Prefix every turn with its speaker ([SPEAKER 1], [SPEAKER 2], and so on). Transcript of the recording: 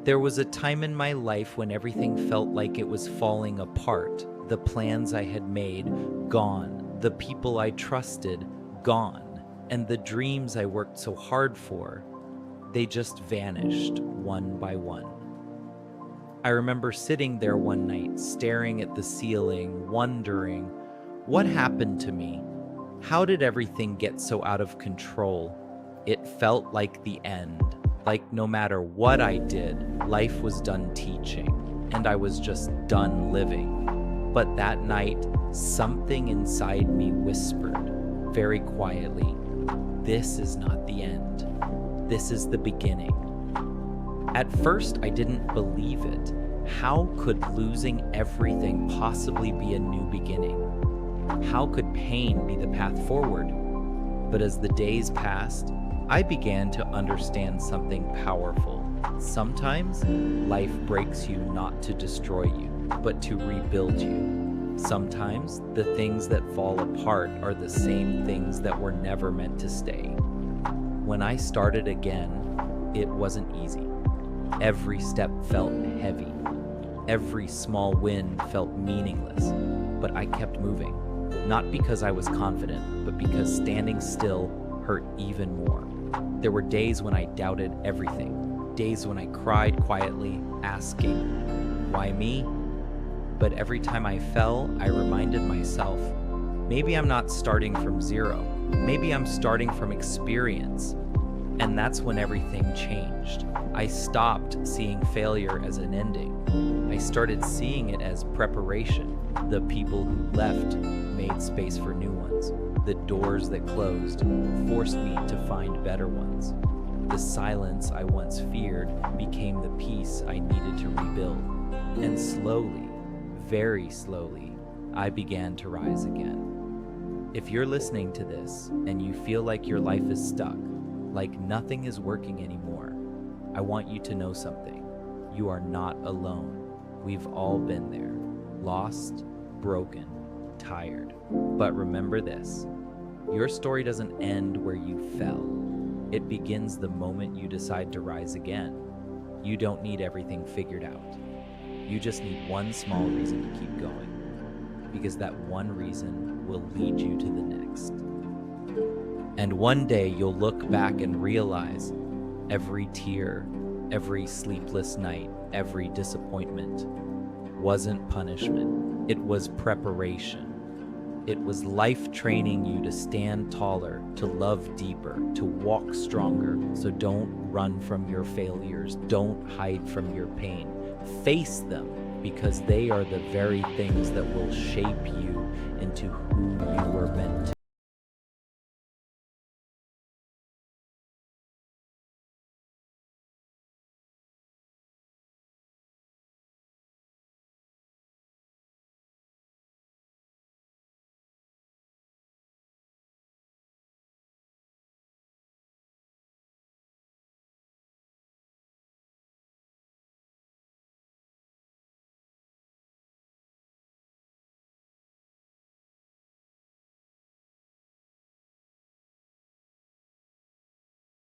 [SPEAKER 1] There was a time in my life when everything felt like it was falling apart. The plans I had made, gone. The people I trusted, gone. And the dreams I worked so hard for, they just vanished one by one. I remember sitting there one night, staring at the ceiling, wondering, what happened to me? How did everything get so out of control? It felt like the end. Like no matter what I did, life was done teaching, and I was just done living. But that night, something inside me whispered, very quietly, this is not the end. This is the beginning. At first, I didn't believe it. How could losing everything possibly be a new beginning? How could pain be the path forward? But as the days passed, I began to understand something powerful. Sometimes life breaks you not to destroy you, but to rebuild you. Sometimes the things that fall apart are the same things that were never meant to stay. When I started again, it wasn't easy. Every step felt heavy. Every small win felt meaningless, but I kept moving. Not because I was confident, but because standing still hurt even more. There were days when I doubted everything, days when I cried quietly, asking, why me? But every time I fell, I reminded myself, maybe I'm not starting from zero. Maybe I'm starting from experience. And that's when everything changed. I stopped seeing failure as an ending. I started seeing it as preparation. The people who left made space for new ones. The doors that closed forced me to find better ones. The silence I once feared became the peace I needed to rebuild. And slowly, very slowly, I began to rise again. If you're listening to this and you feel like your life is stuck, like nothing is working anymore, I want you to know something. You are not alone. We've all been there, lost, broken, tired. But remember this, your story doesn't end where you fell. It begins the moment you decide to rise again. You don't need everything figured out. You just need one small reason to keep going, because that one reason will lead you to the next. And one day you'll look back and realize every tear, every sleepless night, every disappointment wasn't punishment. It was preparation. It was life training you to stand taller, to love deeper, to walk stronger. So don't run from your failures. Don't hide from your pain. Face them, because they are the very things that will shape you into who you were meant